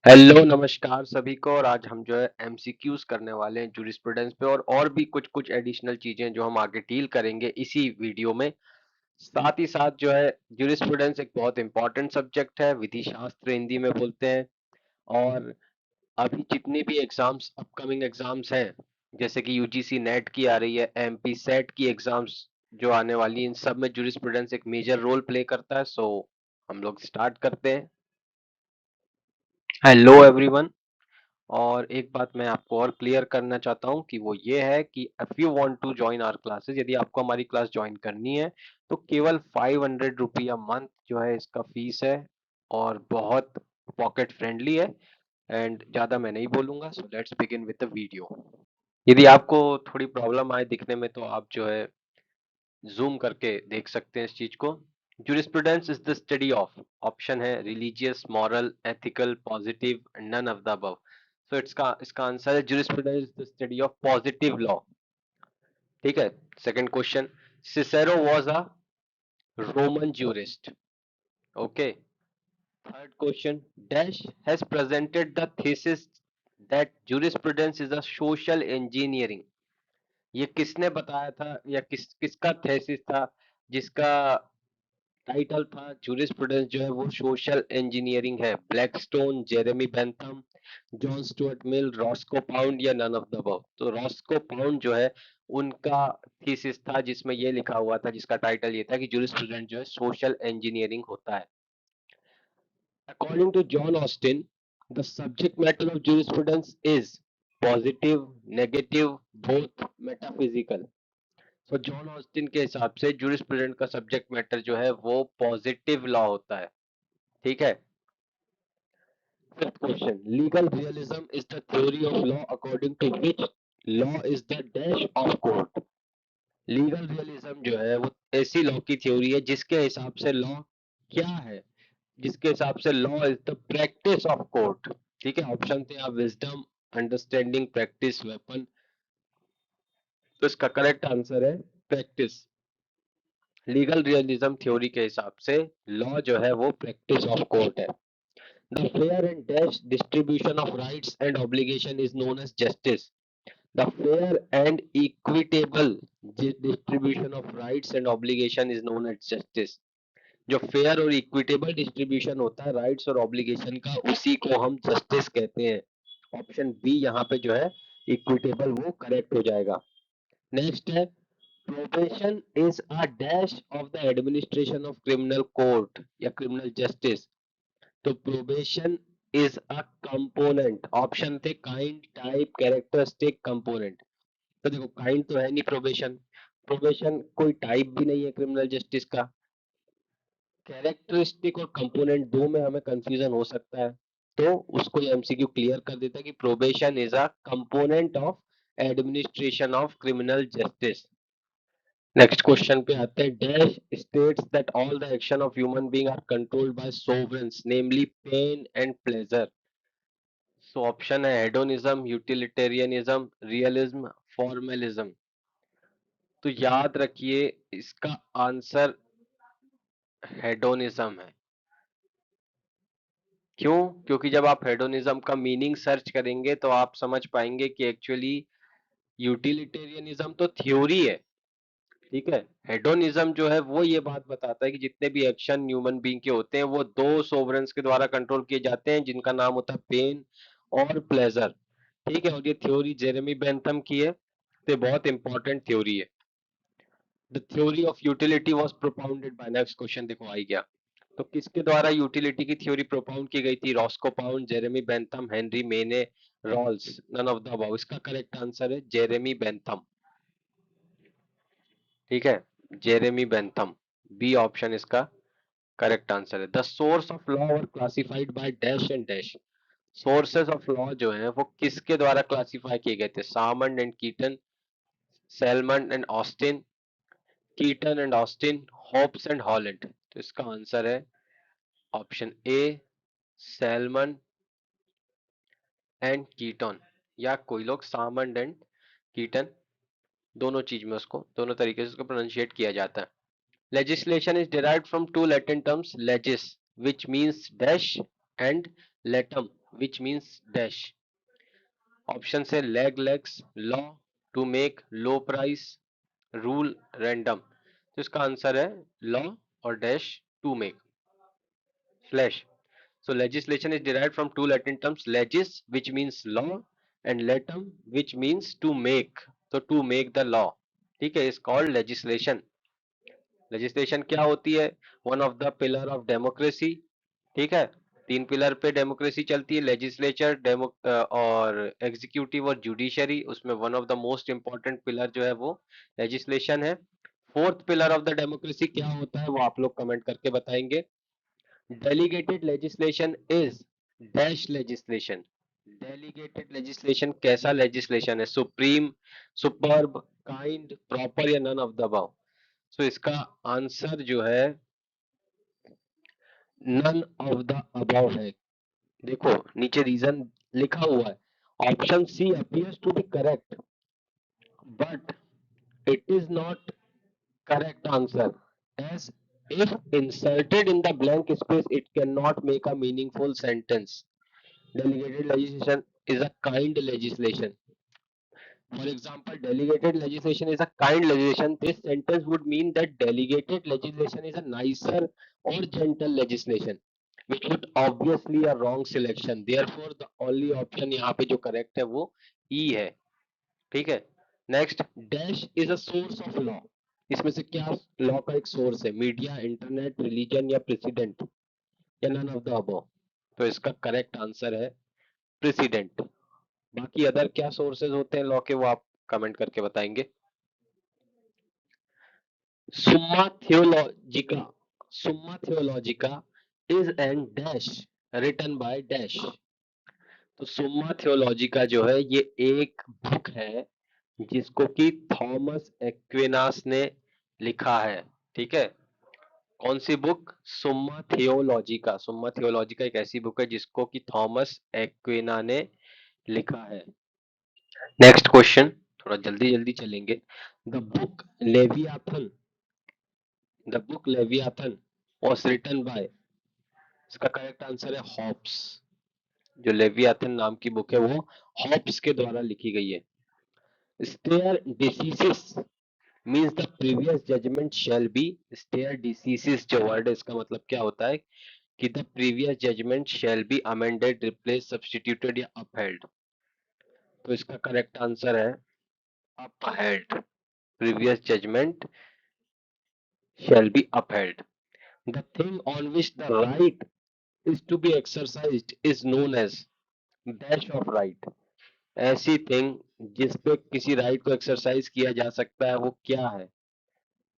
Hello नमस्कार सभी को। और आज हम जो है एमसीक्यूज करने वाले हैं जूरिस्प्रूडेंस पे और भी कुछ कुछ एडिशनल चीजें जो हम आगे डील करेंगे इसी वीडियो में। साथ ही साथ जो है जूरिस्प्रूडेंस एक बहुत इंपॉर्टेंट सब्जेक्ट है, विधि शास्त्र हिंदी में बोलते हैं। और अभी जितनी भी एग्जाम्स अपकमिंग एग्जाम्स हैं, जैसे कि यूजीसी नेट की आ रही है, एमपी सेट की एग्जाम्स जो आने वाली हैं, इन सब में जूरिस्प्रूडेंस एक मेजर रोल प्ले करता है। सो हम लोग स्टार्ट करते हैं। Hello everyone. और एक बात मैं आपको और क्लियर करना चाहता हूँ कि वो ये है कि if you want to join our classes, यदि आपको हमारी क्लास ज्वाइन करनी है तो केवल 500 रुपये अ मंथ जो है इसका फीस है। और बहुत पॉकेट फ्रेंडली है। एंड ज़्यादा मैं नहीं बोलूँगा, so let's begin with the video. यदि आपको थोड़ी प्रॉब्लम आए दिखने में तो आप जो है जूम करके देख सकते हैं इस चीज को। jurisprudence is the study of, option है religious, moral, ethical, positive, none of the above. So इसका आंसर है jurisprudence is the study of positive law. ठीक है। Second question, Cicero was a Roman jurist. Okay. Third question, dash has presented the thesis that jurisprudence is a social engineering. ये किसने बताया था या किसका थेसिस था जिसका टाइटल था जूरिस्प्रूडेंस जो है वो सोशल इंजीनियरिंग है? Blackstone, Jeremy Bentham, John Stuart Mill, Roscoe pound या नन ऑफ द अबव? तो रॉस्को पाउंड जो है उनका थीसिस था जिसमें ये लिखा हुआ था, जिसका टाइटल ये था कि जूरिस्प्रूडेंस जो है सोशल इंजीनियरिंग होता है। According to John Austin, the subject matter of jurisprudence is positive, negative, both, metaphysical. तो जॉन ऑस्टिन के हिसाब से जूरिस्प्रूडेंस का सब्जेक्ट मैटर जो है वो पॉजिटिव लॉ होता है। ठीक है। Fifth question, legal realism is the theory of law according to which law is the dash of court. Legal realism जो है वो ऐसी लॉ की थ्योरी है जिसके हिसाब से लॉ क्या है, जिसके हिसाब से law is the practice of court. ठीक है। ऑप्शन थे आप, विजडम, अंडरस्टैंडिंग, प्रैक्टिस, वेपन। तो इसका करेक्ट आंसर है प्रैक्टिस। लीगल रियलिज्म थ्योरी के हिसाब से लॉ जो है वो प्रैक्टिस ऑफ कोर्ट है। The fair and dash distribution of rights and obligation is known as justice. The fair and equitable distribution of rights and obligation is known as justice. जो fair और equitable distribution होता है rights और obligation का, उसी को हम justice कहते हैं। ऑप्शन बी यहाँ पे जो है इक्विटेबल, वो करेक्ट हो जाएगा। नेक्स्ट है, probation is a dash of the administration of criminal court या क्रिमिनल जस्टिस। तो probation is a component. Option थे काइंड, टाइप, कैरेक्टरिस्टिक, कंपोनेंट। तो देखो काइंड तो है नहीं प्रोबेशन, प्रोबेशन कोई टाइप भी नहीं है क्रिमिनल जस्टिस का। कैरेक्टरिस्टिक और कंपोनेंट दो में हमें कंफ्यूजन हो सकता है, तो उसको ये एमसीक्यू क्लियर कर देता है कि probation is a component of administration of criminal justice. Next question पे आते हैं, dash states that all the action of human being are controlled by sovereigns namely pain and pleasure. So option है hedonism, utilitarianism, realism, formalism. तो याद रखिए इसका answer hedonism है। क्यों? क्योंकि जब आप हेडोनिज्म का मीनिंग सर्च करेंगे तो आप समझ पाएंगे कि एक्चुअली यूटिलिटेरियनिज्म तो थ्योरी है। ठीक है। हेडोनिज्म जो है वो ये बात बताता है कि जितने भी एक्शन ह्यूमन बीइंग के होते हैं वो दो सोवरेंस के द्वारा कंट्रोल किए जाते हैं, जिनका नाम होता है पेन और प्लेजर। ठीक है। और ये थ्योरी जेरेमी बेंथम की है, तो ये बहुत इंपॉर्टेंट थ्योरी है। The theory of utility was propounded bye, next question देखो आ ही गया। तो किसके द्वारा यूटिलिटी की थ्योरी प्रोपाउंड की गई थी? Roscoe Pound, Jeremy Bentham, Henry Maine, Rawls, none of the above. इसका करेक्ट आंसर है जेरेमी बेंथम। ठीक है। जेरेमी बेंथम, बी ऑप्शन इसका करेक्ट आंसर है। The source of law were classified by dash and dash. Sources of law जो है वो किसके द्वारा क्लासिफाई किए गए थे? Salmond and Keeton, Salmond and Austin, Keeton and Austin, Hobbes and Holland. तो इसका आंसर है option A, salmon and Keaton, या कोई लोग सामंड एंड कीटन, दोनों चीज में उसको दोनों तरीके से उसको प्रोनाउंशिएट किया जाता है। Legislation is derived from two Latin terms, legis which means dash and latum which means dash. Option है leg legs, law, to make, low price, rule, random. तो इसका आंसर है लॉ और dash to make, slash. So legislation is derived from two Latin terms, legis, which means law, and latum, which means to make. So to make the law, ठीक है, is called legislation. Legislation क्या होती है? One of the pillar of democracy, ठीक है। तीन pillar पे democracy चलती है, लेजिस्लेचर, डेमो और एग्जीक्यूटिव और जुडिशरी। उसमें one of the most important pillar जो है वो लेजिस्लेशन है। Fourth pillar of the democracy क्या होता है वो आप लोग कमेंट करके बताएंगे। Delegated legislation is dash legislation. Delegated legislation कैसा लेजिस्लेशन है? सुप्रीम, सुपर्ब, काइंड, प्रॉपर या none of the above? So इसका आंसर जो है नन ऑफ द अबव है। देखो नीचे रीजन लिखा हुआ है, option C appears to be correct but it is not correct answer, as if inserted in the blank space it cannot make a meaningful sentence. Delegated legislation is a kind legislation. For example, delegated legislation is a kind legislation. This sentence would mean that delegated legislation is a nicer or gentle legislation, which would obviously a wrong selection. Therefore, the only option यहाँ पे जो correct है वो E है, ठीक है। Next, dash is a source of law. इसमें से क्या लॉ का एक सोर्स है? मीडिया, इंटरनेट, रिलीजन या प्रेसिडेंट या नन ऑफ द अबव? तो इसका करेक्ट आंसर है प्रेसिडेंट। बाकी अदर क्या सोर्सेज होते हैं लॉ के वो आप कमेंट करके बताएंगे। Summa Theologica, Summa Theologica is an dash written by dash. तो सुम्मा थियोलॉजिका जो है ये एक बुक है जिसको कि थॉमस एक्विनास ने लिखा है, ठीक है। कौन सी बुक? Summa Theologica. सुम्मा थियोलॉजिका एक ऐसी बुक है जिसको कि थॉमस एक्विना ने लिखा है। नेक्स्ट क्वेश्चन, थोड़ा जल्दी जल्दी चलेंगे। The book Leviathan, the book Leviathan was written by, इसका करेक्ट आंसर है हॉब्स। जो लेवियाथन नाम की बुक है वो हॉब्स के द्वारा लिखी गई है। Stare decisis means the previous judgment shall be, stare decisis जो वर्ड है इसका मतलब क्या होता है कि the previous judgment shall be amended, replace, substituted या अपहेल्ड। तो इसका करेक्ट आंसर है upheld. Previous judgment shall be upheld. The thing on which the right is to be exercised is known as dash of right. ऐसी thing जिस पे किसी right को exercise किया जा सकता है वो क्या है?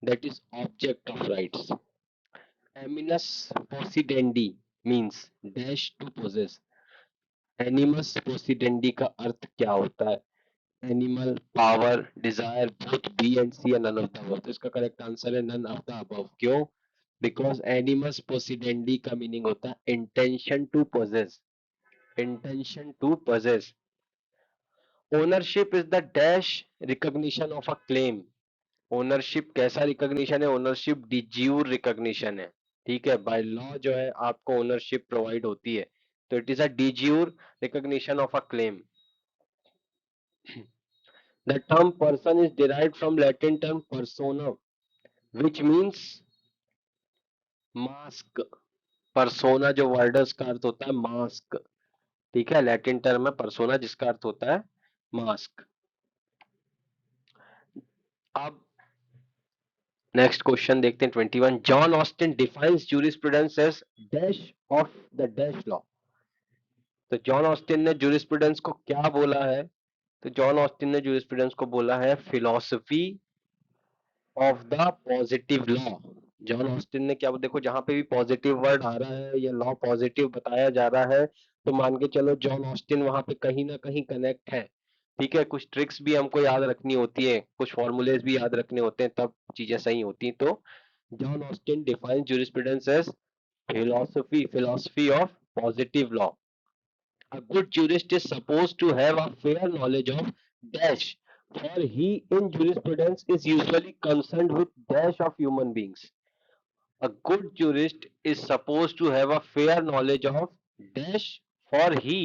That is object of rights. Animus possidendi means dash to possess. Animus possidendi का अर्थ क्या होता है? Animal, power, desire, both B and C या नन ऑफ द अबव? तो इसका करेक्ट आंसर है नन ऑफ द अबव। क्यों? बिकॉज एनिमस पोसिडेंडी का मीनिंग होता है intention to possess, intention to possess. Ownership is the dash recognition of a claim. Ownership कैसा recognition है? ओनरशिप डिज्यूर रिकॉग्निशन है, ठीक है। बाय लॉ जो है आपको ओनरशिप प्रोवाइड होती है, तो it is a de jure recognition of a claim. The term person is derived from Latin term persona, which means mask. persona जो वर्ड है उसका अर्थ होता है मास्क, ठीक है। लैटिन टर्म है persona जिसका अर्थ होता है मास्क। अब नेक्स्ट क्वेश्चन देखते हैं 21। John Austin defines jurisprudence as dash of the dash law. तो जॉन ऑस्टिन ने जूरिस्प्रूडेंस को क्या बोला है? तो जॉन ऑस्टिन ने जूरिस्प्रूडेंस को बोला है philosophy of the positive law. John Austin ने क्या, देखो जहां पे भी पॉजिटिव वर्ड आ रहा है या लॉ पॉजिटिव बताया जा रहा है तो मान के चलो जॉन ऑस्टिन वहां पे कहीं ना कहीं कनेक्ट है, ठीक है। कुछ ट्रिक्स भी हमको याद रखनी होती है, कुछ फॉर्मूलेज भी याद रखने होते हैं, तब चीजें सही होती हैं। तो John Austin defines jurisprudence as philosophy of positive law. A good jurist is supposed to have a fair knowledge of dash, for he in jurisprudence is usually concerned with dash of human beings. A good jurist is supposed to have a fair knowledge of dash, For he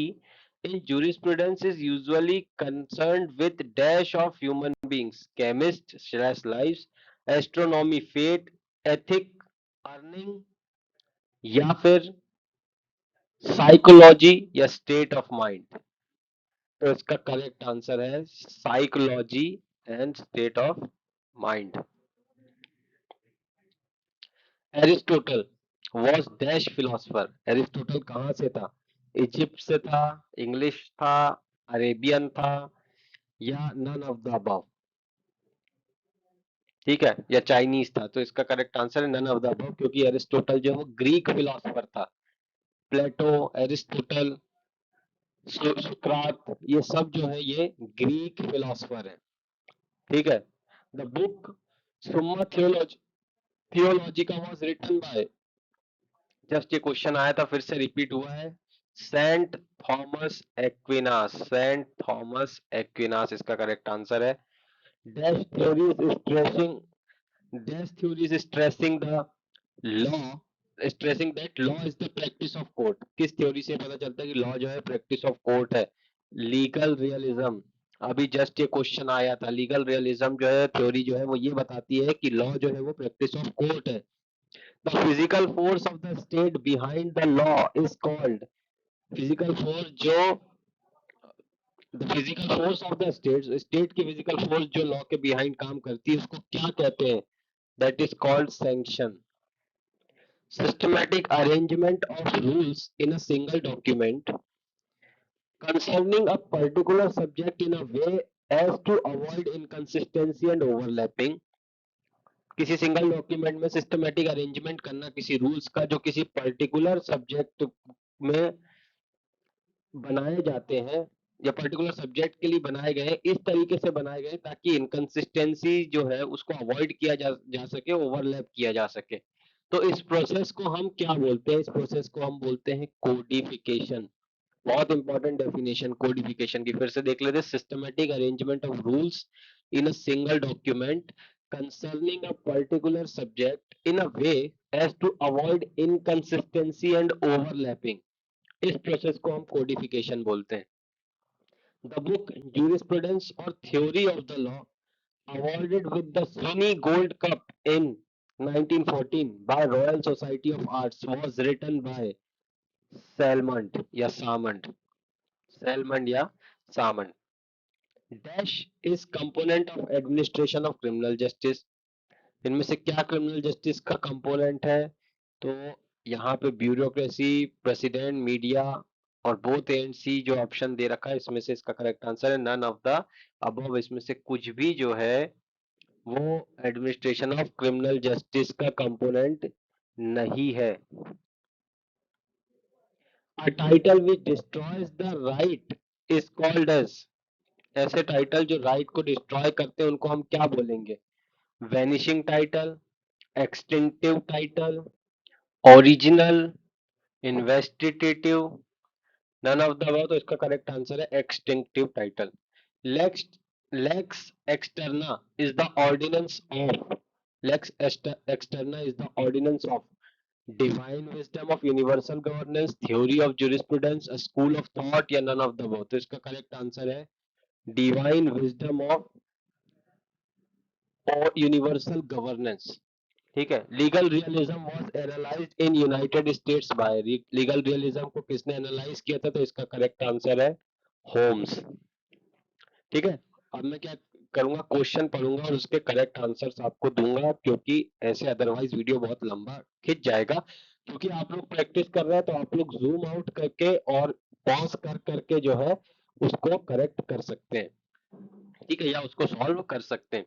in jurisprudence is usually concerned with dash of human beings, chemist slash lives, astronomy, fate, ethic, earning या फिर psychology या state of mind. तो इसका correct answer है psychology and state of mind. Aristotle was dash philosopher. Aristotle कहाँ से था? Egypt से था, इंग्लिश था, अरेबियन था या नन ऑफ द अबव। ठीक है, या चाइनीज था। तो इसका करेक्ट आंसर है नन ऑफ द अबव, क्योंकि एरिस्टोटल जो है वो ग्रीक फिलोसफर था। प्लेटो, एरिस्टोटल, सुकरात, ये सब जो है ये ग्रीक फिलोसफर है। ठीक है। The book Summa Theologica was written by, just ये क्वेश्चन आया था फिर से रिपीट हुआ है, Saint Thomas Aquinas. Saint Thomas Aquinas इसका करेक्ट आंसर है। Dash theory is stressing, dash theory is stressing the law, stressing that law is the practice of court. किस थ्योरी से पता चलता है कि लॉ जो है प्रैक्टिस ऑफ कोर्ट है? Legal realism. अभी जस्ट ये क्वेश्चन आया था, लीगल रियलिज्म जो है थ्योरी जो है वो ये बताती है कि लॉ जो है वो प्रैक्टिस ऑफ कोर्ट है। The physical force of the state behind the law is called, physical force जो, the physical force of the state, state की फिजिकल फोर्स जो लॉ के बिहाइंड काम करती है उसको क्या कहते हैं? That is called sanction. Systematic arrangement of rules in a single document concerning a particular subject in a way as to avoid inconsistency and overlapping। किसी सिंगल डॉक्यूमेंट में सिस्टमैटिक अरेंजमेंट करना किसी रूल्स का जो किसी पर्टिकुलर सब्जेक्ट में बनाए जाते हैं या पर्टिकुलर सब्जेक्ट के लिए बनाए गए हैं, इस तरीके से बनाए गए ताकि इनकंसिस्टेंसी जो है उसको अवॉइड किया जा सके, ओवरलैप किया जा सके। तो इस प्रोसेस को हम क्या बोलते हैं? इस प्रोसेस को हम बोलते हैं कोडिफिकेशन। बहुत इंपॉर्टेंट डेफिनेशन कोडिफिकेशन की फिर से देख लेते हैं। Systematic arrangement of rules in a single document concerning a particular subject in a way as to avoid inconsistency and overlapping, इस प्रोसेस को हम कोडिफिकेशन बोलते हैं। द बुक जूरिस्प्रूडेंस और theory of the law awarded with the Sweeney Gold Cup in 1914 by Royal Society of Arts was written by Salmond या Salmond, सेलमंड या Salmond. Dash is component of administration of criminal justice. इनमें से क्या criminal justice का component है? तो यहाँ पे ब्यूरोक्रेसी, प्रेसिडेंट, मीडिया और बोथ एंड सी जो ऑप्शन दे रखा है इसमें से इसका करेक्ट आंसर है नन ऑफ द अबव। इसमें से कुछ भी जो है वो एडमिनिस्ट्रेशन ऑफ क्रिमिनल जस्टिस का कंपोनेंट नहीं है। A title which destroys the right is called as, ऐसे टाइटल जो राइट को डिस्ट्रॉय करते हैं उनको हम क्या बोलेंगे? Vanishing title, extinctive title, original, investitive, none of the above. तो इसका करेक्ट आंसर है extinctive title. Lex lex externa is the ordinance of, lex externa is the ordinance of divine wisdom of universal governance, theory of jurisprudence, a school of thought या none of the above. तो इसका correct answer है divine wisdom of और universal governance. ठीक है। Legal realism was analysed in United States by, legal realism को किसने analyse किया था? तो इसका करेक्ट आंसर है होम्स। ठीक है। अब मैं क्या करूंगा, क्वेश्चन पढ़ूंगा और उसके करेक्ट आंसर्स आपको दूंगा, क्योंकि ऐसे अदरवाइज वीडियो बहुत लंबा खिंच जाएगा। क्योंकि आप लोग प्रैक्टिस कर रहे हैं तो आप लोग जूम आउट करके और पॉज कर करके जो है उसको करेक्ट कर सकते हैं। ठीक है, या उसको सॉल्व कर सकते हैं।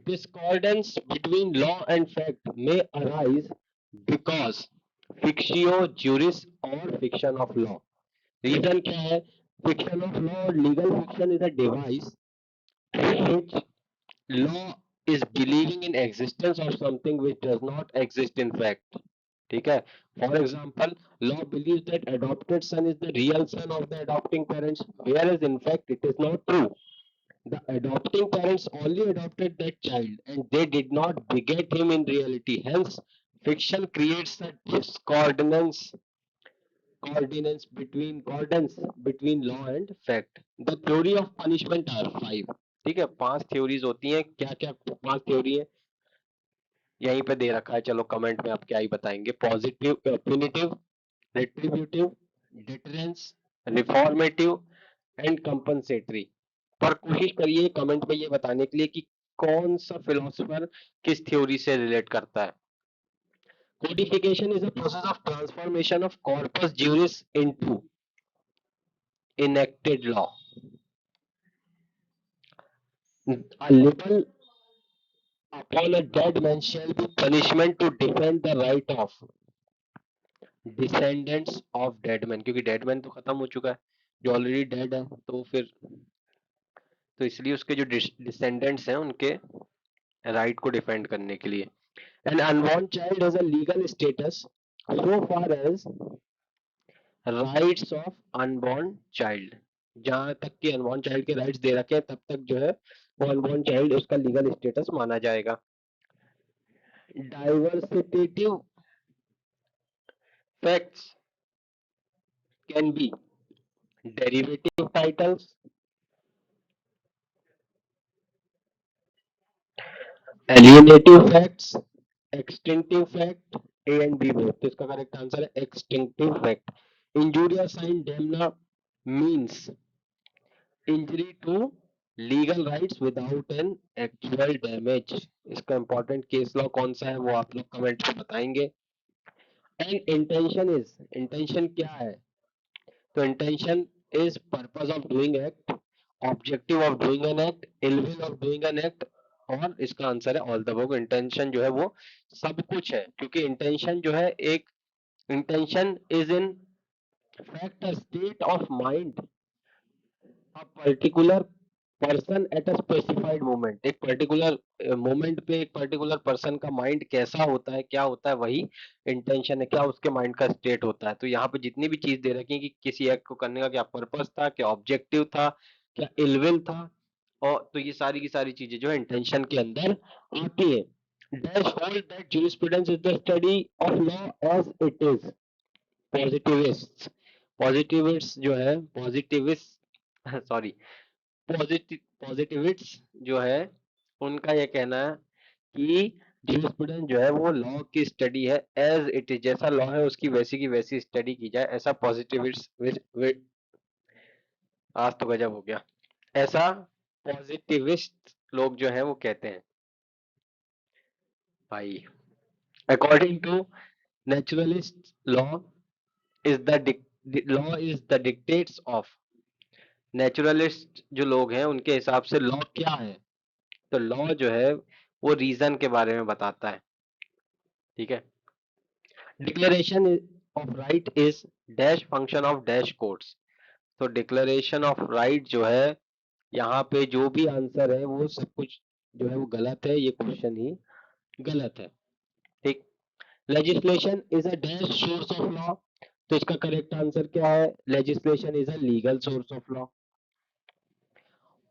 Discordance between law and fact may arise because fictio juris or fiction of law। Reason क्या है? fiction of law और legal fiction is a device through which law is believing in existence of something which does not exist in fact। ठीक है। For example, law believes that adopted son is the real son of the adopting parents, whereas in fact it is not true। The adopting parents only adopted that child and they did not beget him in reality. Hence, fiction creates a discordance cordance between law and fact. The theory of punishment are 5। ठीक है, 5 theories होती हैं। क्या क्या 5 theory है यहीं पे दे रखा है, चलो कमेंट में आप क्या ही बताएंगे। Positive, punitive, retributive, deterrence, reformative and compensatory. पर कोशिश करिए कमेंट में ये बताने के लिए कि कौन सा फिलोसोफर किस थ्योरी से रिलेट करता है। Codification is a process of transformation of corpus juris into enacted law. A libel upon a dead man shall be punishment to defend the right of descendants of dead man, क्योंकि dead man तो खत्म हो चुका है, जो already dead है, तो फिर तो इसलिए उसके जो डिसेंडेंट्स हैं उनके राइट को डिफेंड करने के लिए। An unborn child has a legal status so far as rights of unborn child. जहां तक कि अनबॉर्न चाइल्ड के राइट्स दे रखे हैं तब तक जो है वो अनबॉर्न चाइल्ड उसका लीगल स्टेटस माना जाएगा। Diversitative facts can be derivative titles, alienative facts, extinctive fact, A and B both। तो इसका करेक्ट आंसर है extinctive fact। Injurious sign damna means injury to legal rights without an actual damage। इसका important case law कौन सा है वो आप लोग कमेंट में बताएंगे। एंड इंटेंशन क्या है? तो intention is purpose of doing act, objective of doing an act, ill will of doing an act, और इसका आंसर है ऑल द अबव। इंटेंशन जो है वो सब कुछ है, क्योंकि इंटेंशन जो है एक intention is in fact a state of mind a particular person at a specified moment. एक पर्टिकुलर मोमेंट पे एक पर्टिकुलर पर्सन का माइंड कैसा होता है, क्या होता है, वही इंटेंशन है, क्या उसके माइंड का स्टेट होता है। तो यहाँ पे जितनी भी चीज दे रखी है कि किसी एक्ट को करने का क्या पर्पस था, क्या ऑब्जेक्टिव था, क्या इलविल था, और तो ये सारी की सारी चीजें जो है इंटेंशन के अंदर आती है। Dash hold that jurisprudence is the study of law as it is। Positivist positivist जो है पॉजिटिविस्ट सॉरी पॉजिटिविस्ट जो है उनका यह कहना है कि jurisprudence जो है वो लॉ की स्टडी है एज इट इज। जैसा लॉ है उसकी वैसी की वैसी स्टडी की जाए, ऐसा पॉजिटिविस्ट। आज तो गजब हो गया। ऐसा पॉजिटिविस्ट लोग जो है वो कहते हैं भाई। According to naturalist law is law is the dictates of. Naturalist जो लोग हैं उनके हिसाब से लॉ क्या है? तो लॉ जो है वो रीजन के बारे में बताता है। ठीक है, declaration of right is dash function of dash courts. तो डिक्लेरेशन ऑफ राइट जो है यहाँ पे जो भी आंसर है वो सब कुछ जो है वो गलत है, ये क्वेश्चन ही गलत है। ठीक, legislation is a dash source of law. तो इसका करेक्ट आंसर क्या है? Legislation is a legal source of law.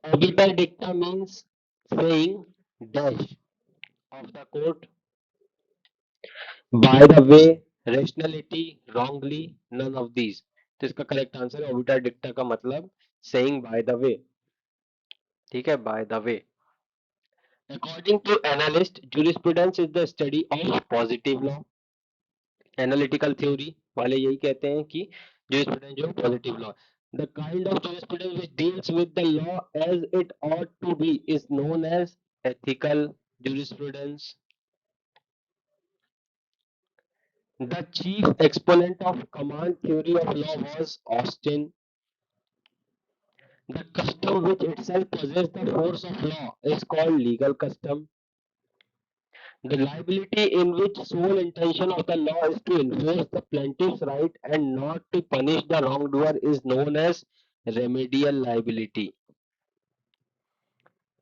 Obiter dicta means saying dash of the court by the way, rationality, wrongly, none of these। तो इसका correct answer है obiter dicta का मतलब saying by the way। ठीक है, by the way। According to analyst, jurisprudence is the study of positive law। Analytical theory वाले यही कहते हैं कि jurisprudence जो positive law. The kind of jurisprudence which deals with the law as it ought to be is known as ethical jurisprudence। The chief exponent of command theory of law was Austin। The custom which itself possesses the force of law is called legal custom। The liability in which sole intention of the law is to enforce the plaintiff's right and not to punish the wrongdoer is known as remedial liability।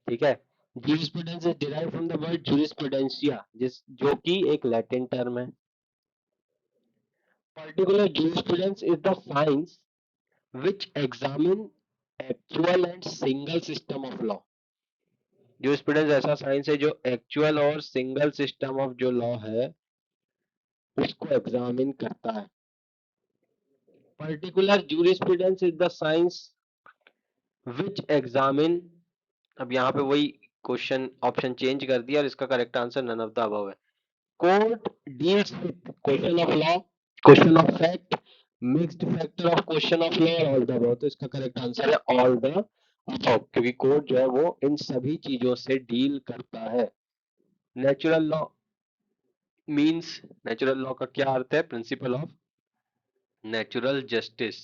ठीक है, jurisprudence is derived from the word jurisprudentia, जिस जो कि एक Latin term है। Particular jurisprudence is the science which examine actual and single system of law। jurisprudence ऐसा science है जो एक्चुअल और सिंगल सिस्टम ऑफ जो लॉ है उसको एग्जामिन करता है। Particular jurisprudence is the science which examine, अब यहाँ पे वही क्वेश्चन ऑप्शन चेंज कर दिया और इसका correct answer none of the above है। Court deals with question of law, question of fact, mixed factor of question of law और ऑल द अबव, तो इसका करेक्ट आंसर है ऑल द अबव, क्योंकि कोर्ट जो है वो इन सभी चीजों से डील करता है। Natural law means, natural law का क्या अर्थ है? Principle of natural justice.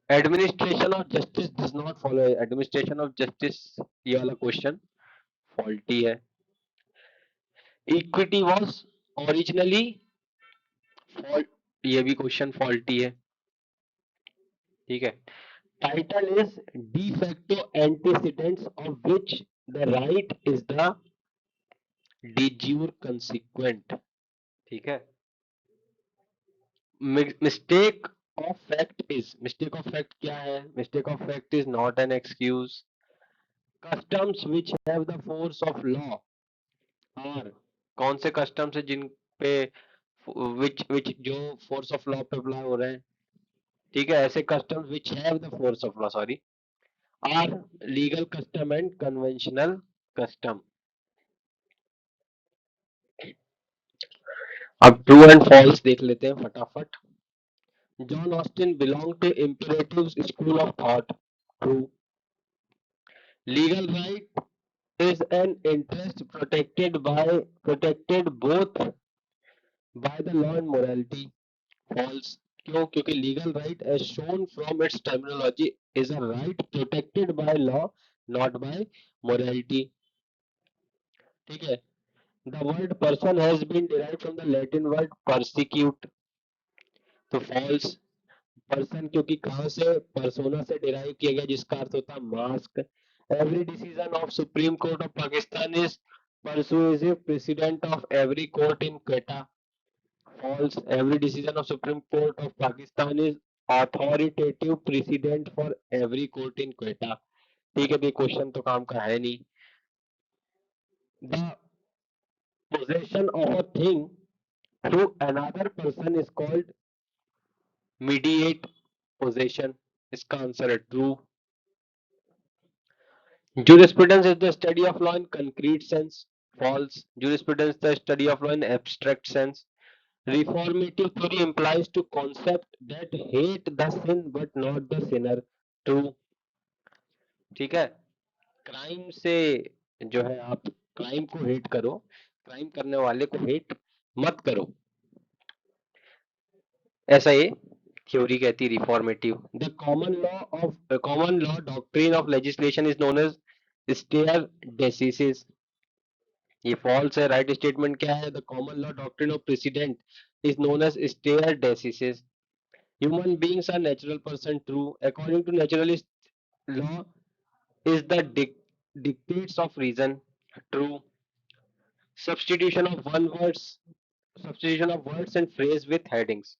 Administration of justice does not follow, administration of justice, ये वाला क्वेश्चन फॉल्टी है। इक्विटी वाज ओरिजिनली फॉल्ट, ये भी क्वेश्चन फॉल्टी है। ठीक है। Title is de facto antecedents of which the right is the de jure consequent। ठीक है। Mistake of fact is, mistake of fact क्या है? Mistake of fact is not an excuse. Customs which have the force of law are, कौन से customs है जिन पे which which जो फोर्स ऑफ लॉ पे अप्लाई हो रहे हैं? ठीक है, ऐसे customs which have the force of law, sorry, are legal custom and conventional custom. अब ट्रू एंड फॉल्स देख लेते हैं फटाफट। John Austin belong to imperative school of thought. True. Legal right is an interest protected both by the law and morality। False। क्यों? क्योंकि legal right as shown from its terminology is a right protected by law, not by morality। ठीक है। The word person has been derived from the Latin word persecute, तो false। Person क्योंकि कहाँ से? Persona से derive किया गया, जिसका अर्थ होता है mask. Every decision of supreme court of Pakistan is persuasive precedent of every court in Quetta। False। Every decision of Supreme Court of Pakistan is authoritative precedent for every court in Quetta। ठीक है, तो question तो काम का है नहीं। The possession of a thing through another person is called mediate possession। इसका answer है true. Jurisprudence is the study of law in concrete sense। False। Jurisprudence is the study of law in abstract sense। Reformative theory implies to concept that hate the sin but not the sinner। True। ठीक है। Crime से जो है, आप crime को hate करो, crime करने वाले को हेट मत करो, ऐसा ये थ्योरी कहती है, reformative. The common law doctrine of legislation is known as stare decisis. ये फॉल्स है। राइट स्टेटमेंट क्या है? The common law doctrine of precedent is known as stare decisis. Human beings are natural person. True. According to naturalist, law is the dictates of reason। True। Substitution of one words, substitution of words and phrase with headings।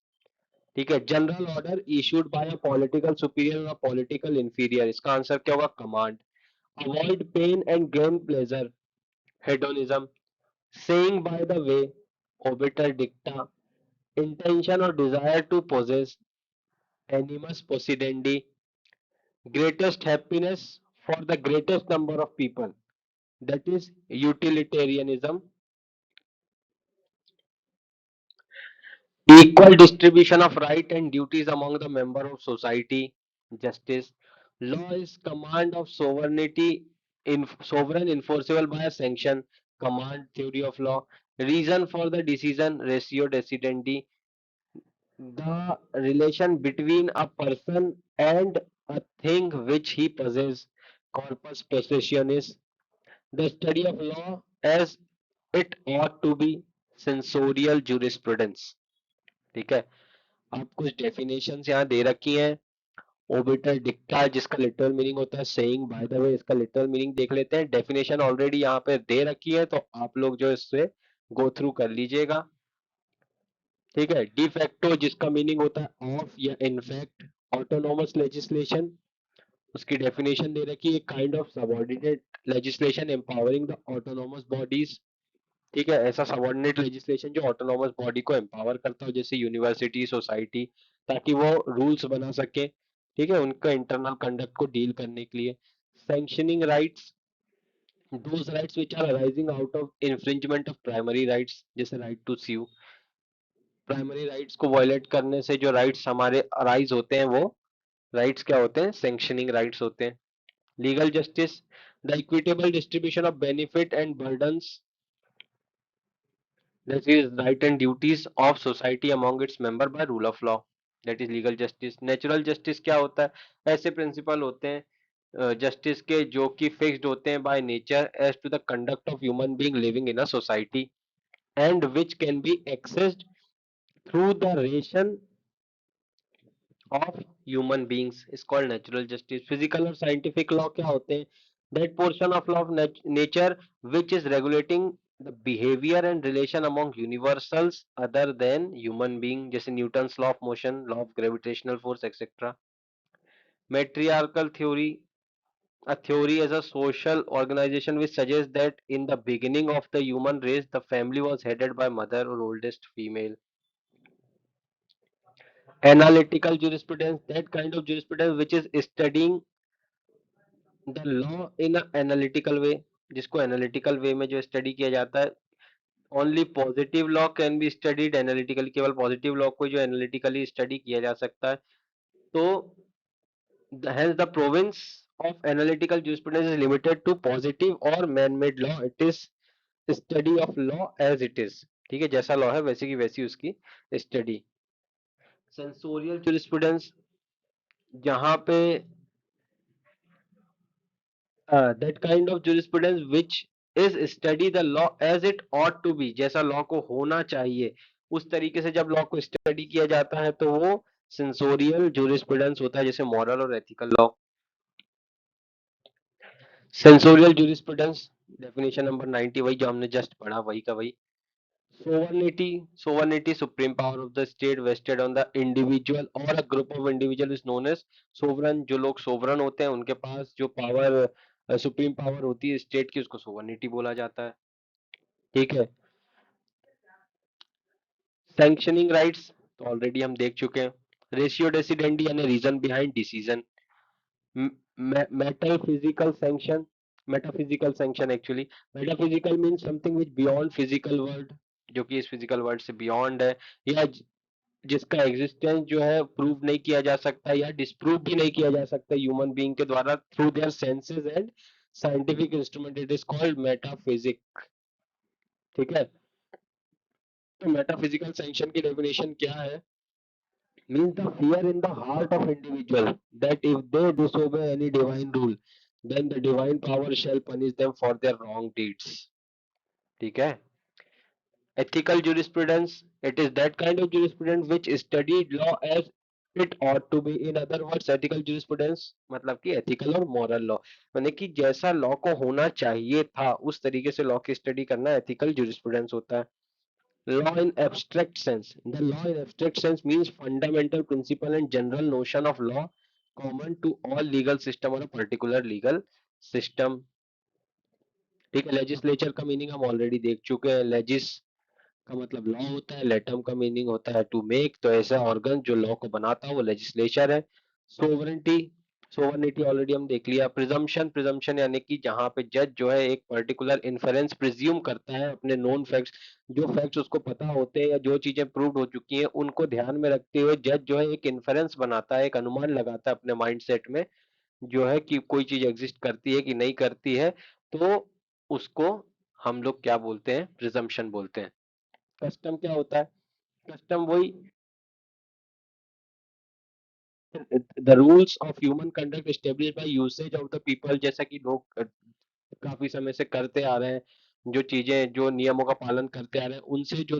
ठीक है। General order issued by a political superior और political inferior, इसका आंसर क्या होगा? Command. Avoid pain and gain pleasure, hedonism. Saying by the way, obiter dicta. Intention और desire to possess, animus possidendi. Greatest happiness for the greatest number of people, that is utilitarianism। Equal distribution of right and duties among the member of society, justice। Law is command of sovereignty, in sovereign enforceable by a sanction, command, theory of law। Reason for the decision, ratio decidendi। The relation between a person and a thing which he possesses, corpus possessionis। The study of law as it ought to be, sensorial jurisprudence। ठीक है। अब कुछ definition यहाँ दे रखी हैं। ओबिटर डिक्टा, जिसका literal meaning होता है सेइंग बाय द वे, इसका लिटरल मीनिंग देख लेते हैं। डेफिनेशन ऑलरेडी यहाँ पे दे रखी है, तो आप लोग जो इससे गो थ्रू कर लीजिएगा। ठीक है। डिफैक्टो, जिसका मीनिंग होता है ऑफ या इनफैक्ट। ऑटोनोमस लेजिस्लेशन, उसकी डेफिनेशन दे रखी है, kind of subordinate legislation empowering the autonomous bodies. ठीक है, ऐसा सबऑर्डिनेट लेजिस्लेशन जो ऑटोनॉमस बॉडी को एम्पावर करता हो, जैसे यूनिवर्सिटी, सोसाइटी, ताकि वो रूल्स बना सके, ठीक है, उनका इंटरनल कंडक्ट को डील करने के लिए। Sanctioning rights, those rights which are arising out of infringement of primary rights, जैसे right to sue। Primary rights को वायलेट करने से जो राइट्स हमारे अराइज होते हैं, वो राइट्स क्या होते हैं? सैंक्शनिंग राइट्स होते हैं। Legal justice, the equitable distribution of benefit and burdens, that is right and duties of society among its member by rule of law, that is legal justice। natural justice क्या होता है? ऐसे principal होते हैं justice के जो कि fixed होते हैं by nature as to the conduct of human being living in a society and which can be accessed through the reason of human beings is called natural justice. Physical और scientific law क्या होते हैं? That portion of law of nature which is regulating the behavior and relation among universals other than human being, जैसे Newton's law of motion, law of gravitational force etcetera. matriarchal theory, a theory as a social organization which suggests that in the beginning of the human race the family was headed by mother or oldest female। analytical jurisprudence, that kind of jurisprudence which is studying the law in a analytical way, जिसको analytical way में जो study किया जाता है। Only positive law can be studied analytically, केवल positive law को जो analytically study किया जा सकता है। तो hence the province of analytical jurisprudence is limited to positive or man made law, it is study of law as it is। ठीक है, जैसा लॉ है वैसे की वैसी उसकी स्टडी। सेंसोरियल jurisprudence, जहां पे that kind of jurisprudence which is study the law as it ought to be, जैसा लॉ को होना चाहिए उस तरीके से जब लॉ को स्टडी किया जाता है तो वो सेंसोरियल jurisprudence होता है, जैसे मॉरल और ethical law. Sensorial jurisprudence, definition number 90, वही जो हमने जस्ट पढ़ा वही का वही। sovereignty, sovereignty supreme power of the state vested on the individual or a group of individual is known as sovereign। जो लोग सोवरन होते हैं उनके पास जो पावर, सुप्रीम पावर होती है स्टेट की, उसको सोवर्निटी बोला जाता है। ठीक है, सैंक्शनिंग राइट्स तो ऑलरेडी हम देख चुके हैं। रेशियो डेसिडेंडी यानी reason behind decision. Metaphysical sanction, metaphysical sanction actually, metaphysical means something which beyond physical world, जो कि इस फिजिकल वर्ल्ड से बियॉन्ड है, या जिसका एग्जिस्टेंस जो है प्रूव नहीं किया जा सकता या डिस्प्रूव भी नहीं किया जा सकता ह्यूमन बीइंग के द्वारा through their senses and scientific instrument, it is called metaphysic. ठीक है, तो मेटाफिजिकल सैंक्शन की डेफिनेशन क्या है? means the fear in the heart of individual that if they disobey any divine rule then the divine power shall punish them for their wrong deeds। ठीक है, ethical jurisprudence, it is that kind of jurisprudence which studied law as it ought to be। in other words ethical jurisprudence मतलब कि ethical और moral law, यानी कि जैसा law को होना चाहिए था उस तरीके से लॉ की स्टडी करना ethical jurisprudence होता है। law in abstract sense, the law in abstract sense means fundamental principle and general notion of law common to all legal system or a particular legal system। ठीक है, legislature का meaning हम already देख चुके हैं। लेजिस का मतलब लॉ होता है, लेटम का मीनिंग होता है टू मेक, तो ऐसा ऑर्गन जो लॉ को बनाता है वो लेजिस्लेचर है। सोवरेंटी, सोवरेनिटी ऑलरेडी हम देख लिया। प्रिजम्पशन, प्रिजम्पशन यानी कि जहां पे जज जो है एक पर्टिकुलर इन्फेरेंस प्रिज्यूम करता है अपने नोन फैक्ट्स, जो फैक्ट्स उसको पता होते हैं या जो चीजें प्रूव हो चुकी हैं उनको ध्यान में रखते हुए जज जो है एक इन्फेरेंस बनाता है, एक अनुमान लगाता है अपने माइंडसेट में जो है कि कोई चीज एग्जिस्ट करती है कि नहीं करती है, तो उसको हम लोग क्या बोलते हैं? प्रिजम्पशन बोलते हैं। कस्टम क्या होता है? कस्टम वही the rules of human conduct establish by usage of the people, जैसा कि लोग काफी समय से करते आ रहे हैं, जो चीजें जो नियमों का पालन करते आ रहे हैं उनसे जो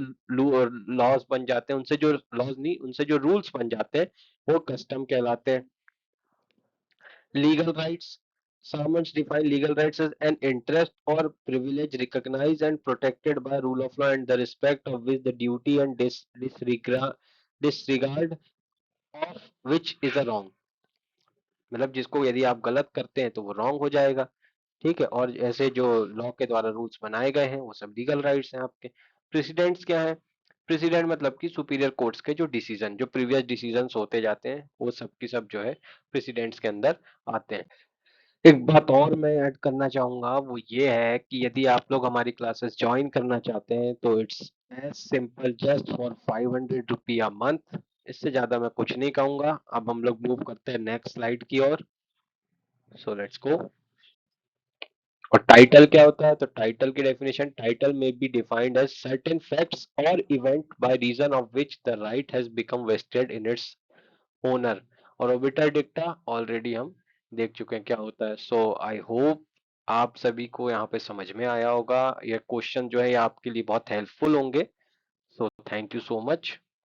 लॉज बन जाते हैं, उनसे जो लॉज नहीं, उनसे जो रूल्स बन जाते हैं वो कस्टम कहलाते हैं। Legal rights, Salmons define legal rights as an interest or privilege recognized and protected by rule of law and the respect of which the duty and disregard of which is a wrong। मतलब जिसको यदि आप गलत करते हैं तो वो wrong हो जाएगा। ठीक है, और ऐसे जो लॉ के द्वारा रूल्स बनाए गए हैं वो सब लीगल राइट्स हैं आपके। प्रेसिडेंट्स क्या है? प्रेसिडेंट मतलब कि सुपीरियर कोर्ट्स के जो डिसीजन, जो प्रीवियस डिसीजंस होते जाते हैं वो सब की सब जो है प्रेसिडेंट्स के अंदर आते हैं। एक बात और मैं ऐड करना चाहूंगा, वो ये है कि यदि आप लोग हमारी क्लासेस ज्वाइन करना चाहते हैं तो it's as simple, just for 500 rupee a month. इससे ज्यादा मैं कुछ नहीं कहूंगा। अब हम लोग मूव करते हैं नेक्स्ट स्लाइड की ओर। So let's go. और टाइटल क्या होता है? तो टाइटल की डेफिनेशन, टाइटल में be defined as certain facts और event by reason of which the right has become vested in its owner. और ओबिटर डिक्टा ऑलरेडी हम देख चुके हैं क्या होता है। सो आई होप आप सभी को यहाँ पे समझ में आया होगा। ये क्वेश्चन जो है ये आपके लिए बहुत हेल्पफुल होंगे। So thank you so much.